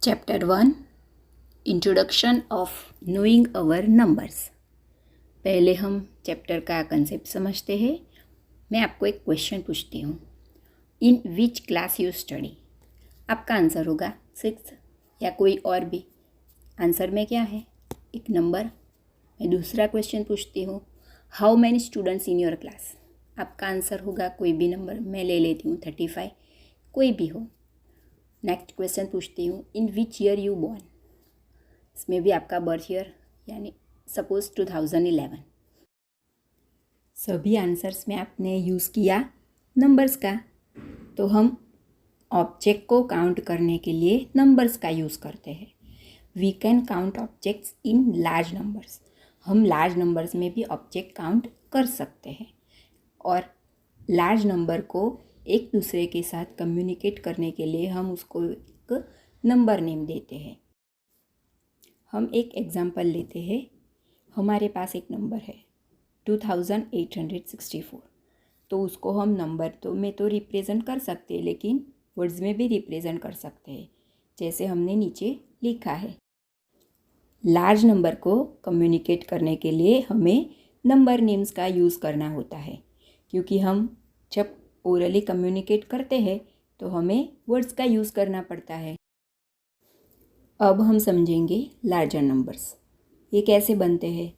Chapter 1 introduction of knowing our numbers. पहले हम chapter का कंसेप्ट समझते हैं। मैं आपको एक क्वेश्चन पूछती हूँ, इन विच क्लास यू स्टडी। आपका आंसर होगा 6 या कोई और भी। आंसर में क्या है? एक नंबर। मैं दूसरा क्वेश्चन पूछती हूँ, how many students in your class. आपका आंसर होगा कोई भी नंबर। मैं ले लेती हूँ 35, कोई भी हो। नेक्स्ट क्वेश्चन पूछती हूँ, इन विच ईयर यू बॉर्न। इसमें भी आपका बर्थ ईयर यानी सपोज 2011। सभी आंसर्स में आपने यूज़ किया नंबर्स का, तो हम ऑब्जेक्ट को काउंट करने के लिए नंबर्स का यूज़ करते हैं। We can count objects in large numbers. हम लार्ज नंबर्स में भी ऑब्जेक्ट काउंट कर सकते हैं और लार्ज नंबर को एक दूसरे के साथ कम्युनिकेट करने के लिए हम उसको एक नंबर नेम देते हैं। हम एक एग्जांपल लेते हैं। हमारे पास एक नंबर है 2864, तो उसको हम नंबर में तो रिप्रेजेंट कर सकते हैं, लेकिन वर्ड्स में भी रिप्रेजेंट कर सकते हैं, जैसे हमने नीचे लिखा है। लार्ज नंबर को कम्युनिकेट करने के लिए हमें नंबर नेम्स का यूज़ करना होता है, क्योंकि हम जब ओरली कम्युनिकेट करते हैं तो हमें वर्ड्स का यूज़ करना पड़ता है। अब हम समझेंगे लार्जर नंबर्स। ये कैसे बनते हैं।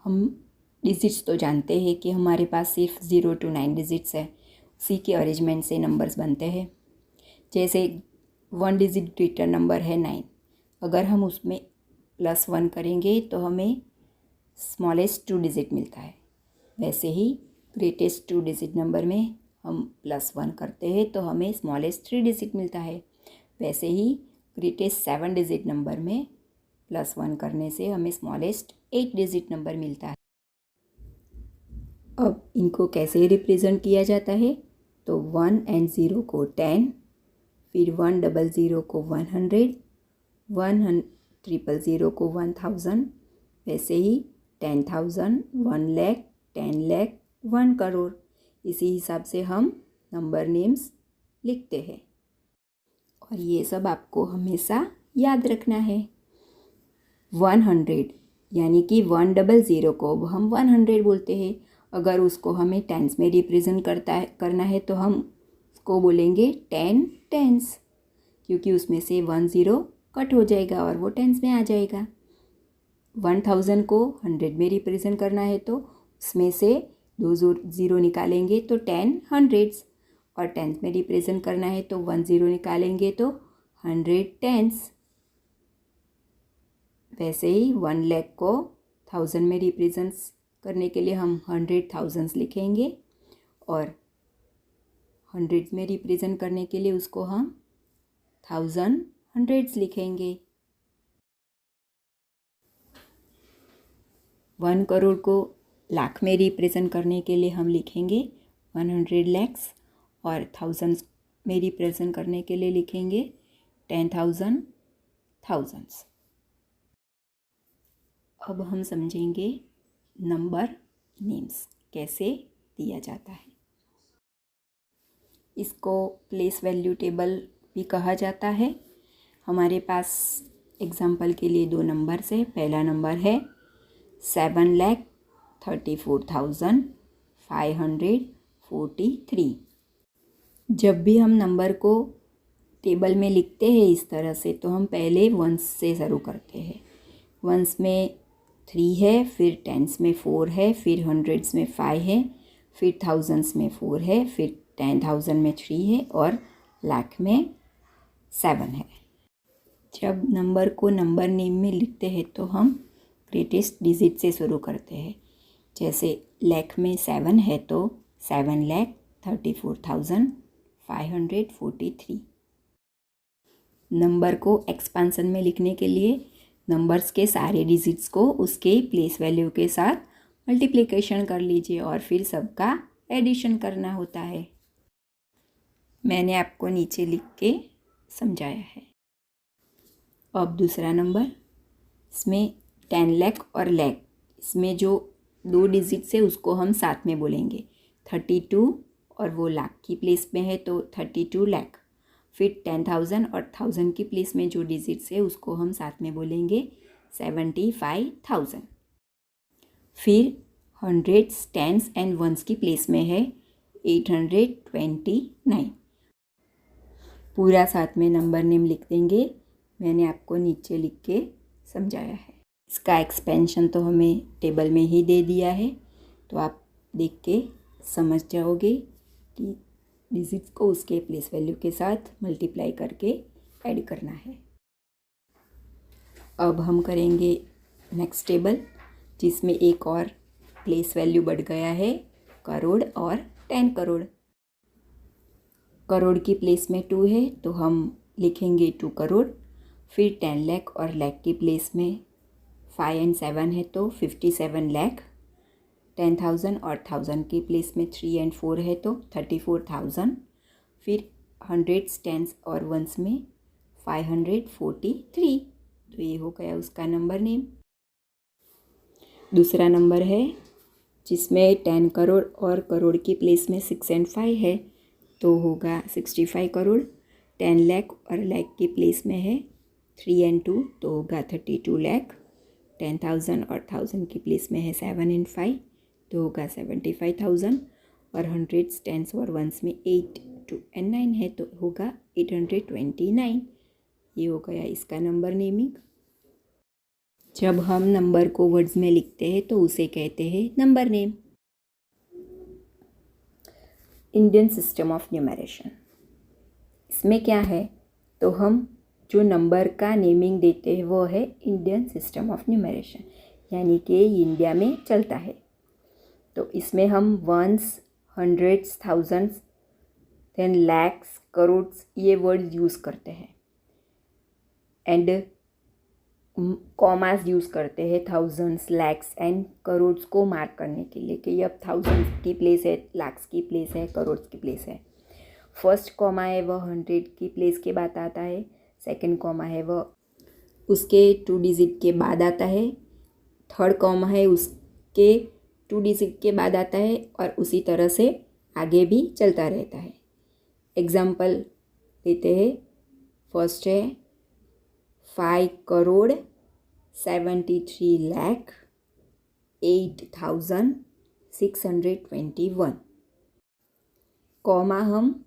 हम डिजिट्स तो जानते हैं कि हमारे पास सिर्फ 0 to 9 डिजिट्स है, उसी के अरेंजमेंट से नंबर्स बनते हैं। जैसे 1 डिजिट ग्रेटर नंबर है 9, अगर हम उसमें +1 करेंगे तो हमें स्मॉलेस्ट 2 डिजिट मिलता है। वैसे ही ग्रेटेस्ट 2 डिजिट नंबर में हम +1 करते हैं तो हमें स्मॉलेस्ट 3 डिजिट मिलता है। वैसे ही ग्रेटेस्ट 7 डिजिट नंबर में +1 करने से हमें स्मॉलेस्ट 8 डिजिट नंबर मिलता है। अब इनको कैसे रिप्रेजेंट किया जाता है, तो 1 and 0 को 10, फिर 100 को 100, 100 को 1000, वैसे ही 10,000, 1 लाख, 10 लाख, 1 करोड़। इसी हिसाब से हम नंबर नेम्स लिखते हैं और ये सब आपको हमेशा याद रखना है। 100 यानी कि 100 को हम 100 बोलते हैं। अगर उसको हमें टेंस में रिप्रेजेंट करना है तो हम उसको बोलेंगे 10 टेंस, क्योंकि उसमें से 10 कट हो जाएगा और वो टेंस में आ जाएगा। 1000 को 100 में रिप्रेजेंट करना है तो उसमें से 2 0 निकालेंगे तो 10 हंड्रेड्स, और टेंस में रिप्रेजेंट करना है तो 1 0 निकालेंगे तो 100 टेंस। वैसे ही 1 लाख को 1000 में रिप्रेजेंट करने के लिए हम 100 थाउजेंड्स लिखेंगे, और 100 में रिप्रेजेंट करने के लिए उसको हम 1000 हंड्रेड्स लिखेंगे। 1 करोड़ को लाख में रिप्रेजेंट करने के लिए हम लिखेंगे 100 लैक्स, और थाउजेंड्स में रिप्रेजेंट करने के लिए लिखेंगे 10,000 थाउजेंड्स। अब हम समझेंगे नंबर नेम्स कैसे दिया जाता है। इसको प्लेस वैल्यू टेबल भी कहा जाता है। हमारे पास एग्जाम्पल के लिए 2 नंबर्स है। पहला नंबर है 7,34,543। जब भी हम नंबर को टेबल में लिखते हैं इस तरह से, तो हम पहले वंस से शुरू करते हैं। वंस में 3 है, फिर टेंस में 4 है, फिर हंड्रेड्स में 5 है, फिर थाउजेंड्स में 4 है, फिर 10,000 में 3 है, और लाख में 7 है। जब नंबर को नंबर नेम में लिखते हैं तो हम ग्रेटेस्ट डिजिट से शुरू करते हैं। जैसे लाख में 7 है तो 7,34,543। नंबर को एक्सपांसन में लिखने के लिए नंबर्स के सारे डिजिट्स को उसके प्लेस वैल्यू के साथ मल्टीप्लिकेशन कर लीजिए और फिर सबका एडिशन करना होता है। मैंने आपको नीचे लिख के समझाया है। अब दूसरा नंबर, इसमें 10 लाख और लाख, इसमें जो 2 डिजिट्स है उसको हम साथ में बोलेंगे 32, और वो लाख की प्लेस में है तो 32 लाख। फिर 10,000 और 1000 की प्लेस में जो डिजिट्स है उसको हम साथ में बोलेंगे 75,000। फिर हंड्रेड्स, टेंस एंड वंस की प्लेस में है 829। पूरा साथ में नंबर नेम लिख देंगे। मैंने आपको नीचे लिख के समझाया है। इसका एक्सपेंशन तो हमें टेबल में ही दे दिया है, तो आप देख के समझ जाओगे कि डिजिट्स को उसके प्लेस वैल्यू के साथ मल्टीप्लाई करके ऐड करना है। अब हम करेंगे नेक्स्ट टेबल, जिसमें एक और प्लेस वैल्यू बढ़ गया है, करोड़ और 10 करोड़। करोड़ की प्लेस में 2 है तो हम लिखेंगे 2 करोड़। फिर 10 लाख और लाख की प्लेस में 5 एंड 7 है तो 57 लाख। 10,000 और 1000 की प्लेस में 3 एंड 4 है तो 34,000। फिर हंड्रेड्स, टेंस और वंस में 543। तो ये हो गया उसका नंबर नेम। दूसरा नंबर है जिसमें 10 करोड़ और करोड़ की प्लेस में 6 एंड 5 है तो होगा 65 करोड़। 10 लाख और लाख की प्लेस में है 3 एंड 2 तो होगा 32 लाख। 10,000 और 1000 की प्लेस में है 7 एंड 5 तो होगा 75,000। और हंड्रेड्स, टेंस और वंस में 8, 2 एंड 9 है तो होगा 829। ये हो गया इसका नंबर नेमिंग। जब हम नंबर को वर्ड्स में लिखते हैं तो उसे कहते हैं number name. Indian system of numeration, इसमें क्या है तो हम जो नंबर का नेमिंग देते हैं वो है इंडियन सिस्टम ऑफ न्यूमरेशन, यानी कि इंडिया में चलता है। तो इसमें हम ones, hundreds, thousands, then lakhs, crores ये वर्ड यूज़ करते हैं एंड कॉमास यूज़ करते हैं थाउजेंड्स, लैक्स एंड करोड्स को मार्क करने के लिए कि अब थाउजेंड्स की प्लेस है, लैक्स की प्लेस है, करोड्स की प्लेस है। फर्स्ट कॉमा है वह 100 की प्लेस के बाद आता है। सेकंड कॉमा है वह उसके 2 डिजिट के बाद आता है। थर्ड कॉमा है उसके 2 डिजिट के बाद आता है और उसी तरह से आगे भी चलता रहता है। एग्जाम्पल देते हैं। फर्स्ट है 5 करोड़ 73 लाख 8,621। कॉमा हम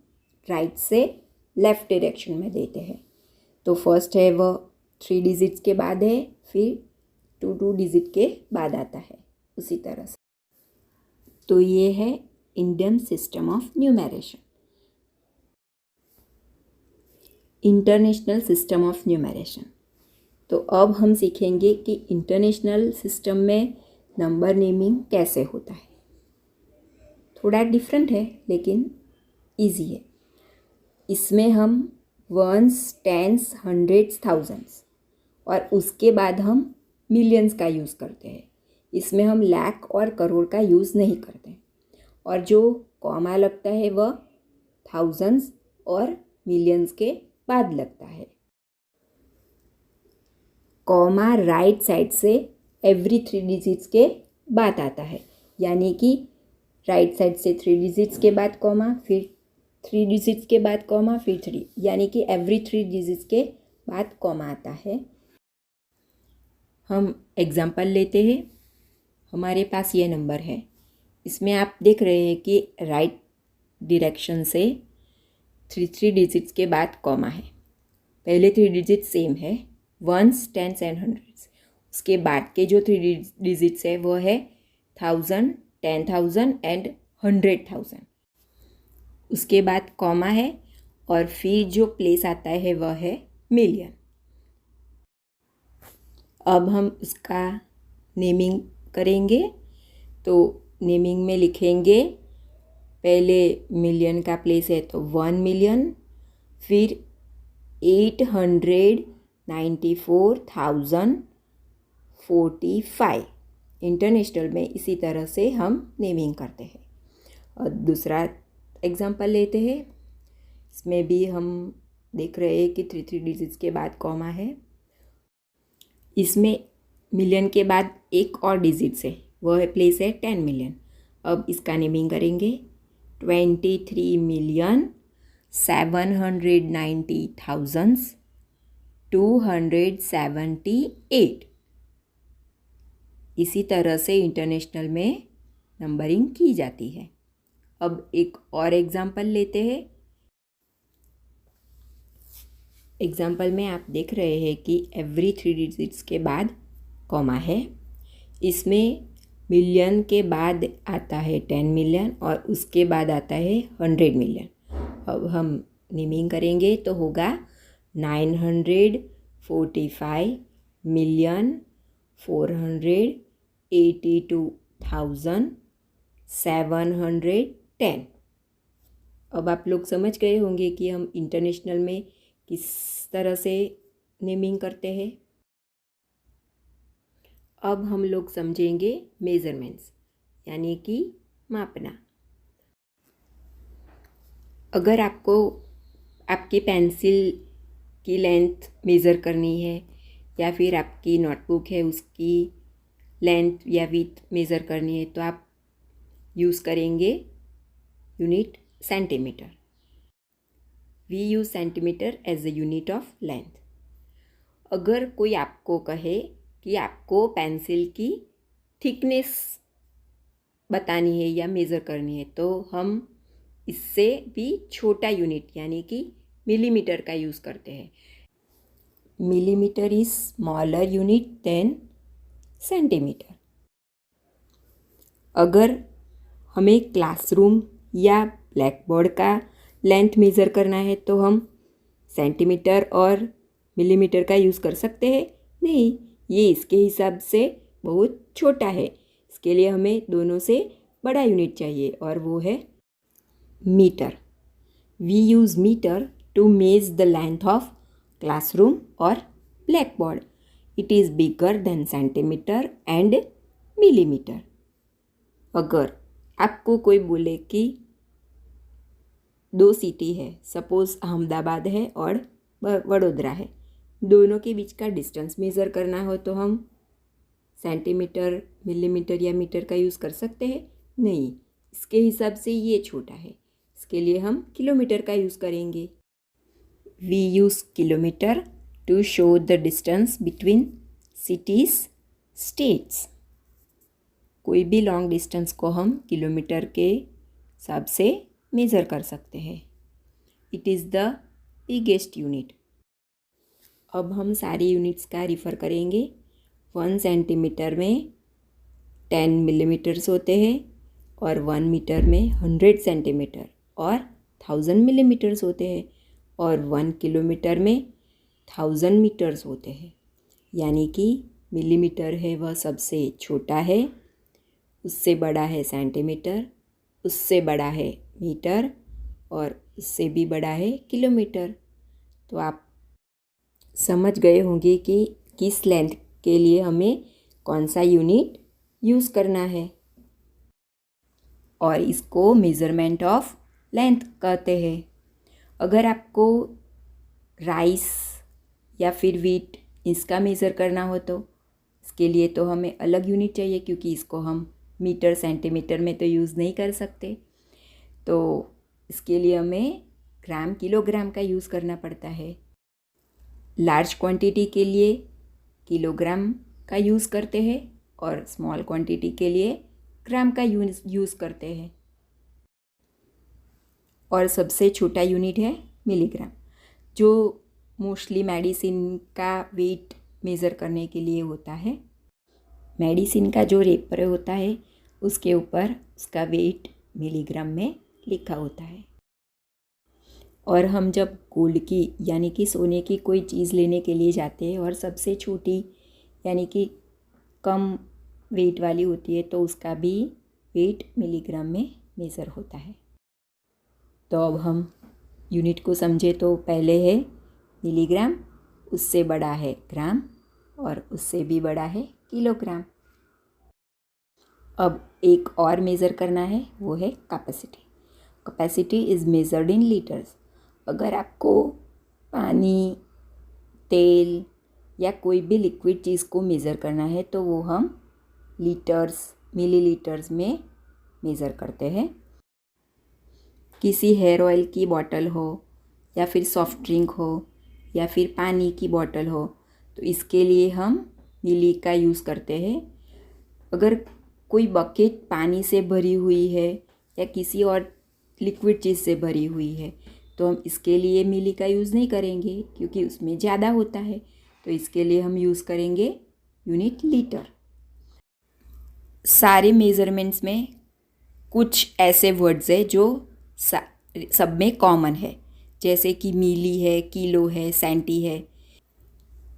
राइट से लेफ़्ट डायरेक्शन में देते हैं। तो फर्स्ट है वह 3 डिजिट्स के बाद है, फिर 2 डिजिट के बाद आता है उसी तरह से। तो ये है Indian system of numeration. International system of numeration, तो अब हम सीखेंगे कि इंटरनेशनल सिस्टम में नंबर नेमिंग कैसे होता है। थोड़ा डिफरेंट है लेकिन इजी है। इसमें हम वंस, टेंस, हंड्रेड्स, थाउजेंड्स और उसके बाद हम मिलियंस का यूज़ करते हैं। इसमें हम लाख और करोड़ का यूज़ नहीं करते। और जो कॉमा लगता है वह थाउजेंड्स और मिलियंस के बाद लगता है। कॉमा राइट साइड से एवरी 3 डिजिट्स के बाद आता है, यानी कि राइट साइड से 3 डिजिट्स के बाद कॉमा, फिर 3 डिजिट्स के बाद कॉमा, फिर 3, यानी कि एवरी 3 डिजिट्स के बाद कॉमा आता है। हम एग्जाम्पल लेते हैं। हमारे पास ये नंबर है, इसमें आप देख रहे हैं कि राइट डायरेक्शन से 3 डिजिट्स के बाद कॉमा है। पहले 3 डिजिट सेम है, वंस, टेंस एंड हंड्रेड्स। उसके बाद के जो 3 डिजिट्स है वो है 1000, 10,000 एंड 100,000। उसके बाद कॉमा है और फिर जो प्लेस आता है वह है मिलियन। अब हम उसका नेमिंग करेंगे। तो नेमिंग में लिखेंगे, पहले मिलियन का प्लेस है तो 1 मिलियन, फिर 894,045। इंटरनेशनल में इसी तरह से हम नेमिंग करते हैं। और दूसरा एग्जांपल लेते हैं। इसमें भी हम देख रहे हैं कि 3 डिजिट्स के बाद कॉमा है। इसमें मिलियन के बाद एक और डिजिट्स है, वह प्लेस है 10 मिलियन। अब इसका नेमिंग करेंगे 23,6,7,000 790,278। इसी तरह से इंटरनेशनल में नंबरिंग की जाती है। अब एक और एग्जाम्पल लेते हैं। एग्जाम्पल में आप देख रहे हैं कि एवरी 3 डिजिट्स के बाद कॉमा है। इसमें मिलियन के बाद आता है 10 मिलियन और उसके बाद आता है 100 मिलियन। अब हम नेमिंग करेंगे तो होगा 945,482,710। अब आप लोग समझ गए होंगे कि हम इंटरनेशनल में किस तरह से नेमिंग करते हैं। अब हम लोग समझेंगे मेज़रमेंट्स, यानी कि मापना। अगर आपको आपकी पेंसिल की लेंथ मेज़र करनी है या फिर आपकी नोटबुक है उसकी लेंथ या विड्थ मेज़र करनी है तो आप यूज़ करेंगे unit centimetre. We use centimetre as a unit of length. अगर कोई आपको कहे कि आपको पेंसिल की थिकनेस बतानी है या मेज़र करनी है तो हम इससे भी छोटा यूनिट यानी कि मिलीमीटर का यूज़ करते हैं। Millimetre is smaller unit than centimetre. अगर हमें क्लासरूम या ब्लैक बोर्ड का लेंथ मेज़र करना है तो हम सेंटीमीटर और मिलीमीटर का यूज़ कर सकते हैं? नहीं, ये इसके हिसाब से बहुत छोटा है। इसके लिए हमें दोनों से बड़ा यूनिट चाहिए और वो है metre. We use metre to measure the length of classroom और black board. It is bigger than centimetre and millimetre. अगर आपको कोई बोले कि 2 सिटी है, सपोज़ अहमदाबाद है और वडोदरा है, दोनों के बीच का डिस्टेंस मेज़र करना हो तो हम सेंटीमीटर, मिलीमीटर या मीटर का यूज़ कर सकते हैं? नहीं, इसके हिसाब से ये छोटा है, इसके लिए हम किलोमीटर का यूज़ करेंगे। We use kilometre to show the distance between cities, states. कोई भी लॉन्ग डिस्टेंस को हम किलोमीटर के हिसाब से मेज़र कर सकते हैं। It is the biggest unit. अब हम सारी यूनिट्स का रिफ़र करेंगे। 1 सेंटीमीटर में 10 मिलीमीटर्स होते हैं और 1 मीटर में 100 सेंटीमीटर और 1000 मिलीमीटर्स होते हैं और 1 किलोमीटर में 1000 मीटर्स होते हैं। यानी कि मिलीमीटर है वह सबसे छोटा है, उससे बड़ा है सेंटीमीटर, उससे बड़ा है मीटर और उससे भी बड़ा है किलोमीटर। तो आप समझ गए होंगे कि किस लेंथ के लिए हमें कौन सा यूनिट यूज़ करना है और इसको मेज़रमेंट ऑफ लेंथ कहते हैं। अगर आपको राइस या फिर व्हीट इसका मेज़र करना हो तो इसके लिए तो हमें अलग यूनिट चाहिए, क्योंकि इसको हम मीटर सेंटीमीटर में तो यूज़ नहीं कर सकते। तो इसके लिए हमें ग्राम किलोग्राम का यूज़ करना पड़ता है। लार्ज क्वांटिटी के लिए किलोग्राम का यूज़ करते हैं और स्मॉल क्वांटिटी के लिए ग्राम का यूज़ करते हैं। और सबसे छोटा यूनिट है मिलीग्राम, जो मोस्टली मेडिसिन का वेट मेज़र करने के लिए होता है। मेडिसिन का जो रेपर होता है उसके ऊपर उसका वेट मिलीग्राम में लिखा होता है। और हम जब गोल्ड की यानी कि सोने की कोई चीज़ लेने के लिए जाते हैं और सबसे छोटी यानी कि कम वेट वाली होती है तो उसका भी वेट मिलीग्राम में मेज़र होता है। तो अब हम यूनिट को समझे तो पहले है मिलीग्राम, उससे बड़ा है ग्राम और उससे भी बड़ा है किलोग्राम। अब एक और मेज़र करना है, वो है capacity. Capacity is measured in litres. अगर आपको पानी, तेल या कोई भी लिक्विड चीज़ को मेज़र करना है तो वो हम लीटर्स, मिलीलीटर्स में मेज़र करते हैं। किसी हेयर ऑयल की बॉटल हो या फिर सॉफ्ट ड्रिंक हो या फिर पानी की बॉटल हो, तो इसके लिए हम मिली का यूज़ करते हैं। अगर कोई बकेट पानी से भरी हुई है या किसी और लिक्विड चीज़ से भरी हुई है तो हम इसके लिए मिली का यूज़ नहीं करेंगे क्योंकि उसमें ज़्यादा होता है। तो इसके लिए हम यूज़ करेंगे यूनिट लीटर। सारे मेज़रमेंट्स में कुछ ऐसे वर्ड्स है जो सब में कॉमन है, जैसे कि मिली है, किलो है, सेंटी है।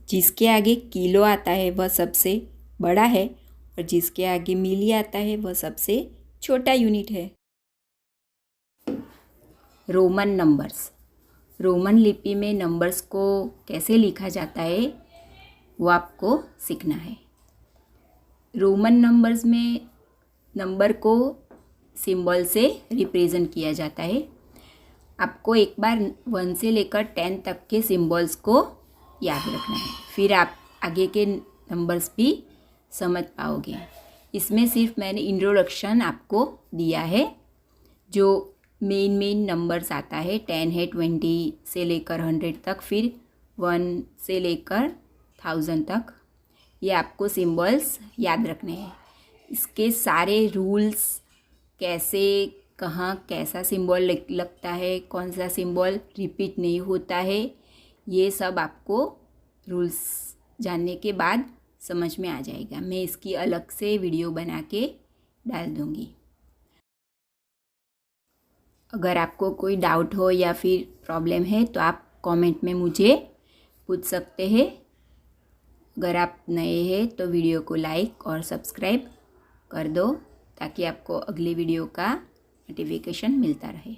जिसके आगे किलो आता है वह सबसे बड़ा है और जिसके आगे मिली आता है वह सबसे छोटा यूनिट है। Roman numbers. रोमन लिपि में नंबर्स को कैसे लिखा जाता है वो आपको सीखना है। रोमन नंबर्स में नंबर को सिंबल से रिप्रेजेंट किया जाता है। आपको एक बार 1 से लेकर 10 तक के सिंबल्स को याद रखना है, फिर आप आगे के नंबर्स भी समझ पाओगे। इसमें सिर्फ मैंने इंट्रोडक्शन आपको दिया है। जो मेन नंबर्स आता है 10 है, 20 से लेकर 100 तक, फिर 1 से लेकर 1000 तक, ये आपको सिंबल्स याद रखने हैं। इसके सारे रूल्स, कैसे कहाँ कैसा सिंबल लगता है, कौन सा सिंबल रिपीट नहीं होता है, ये सब आपको रूल्स जानने के बाद समझ में आ जाएगा। मैं इसकी अलग से वीडियो बना के डाल दूँगी। अगर आपको कोई डाउट हो या फिर प्रॉब्लम है तो आप कमेंट में मुझे पूछ सकते हैं। अगर आप नए हैं तो वीडियो को लाइक और सब्सक्राइब कर दो ताकि आपको अगली वीडियो का नोटिफिकेशन मिलता रहे।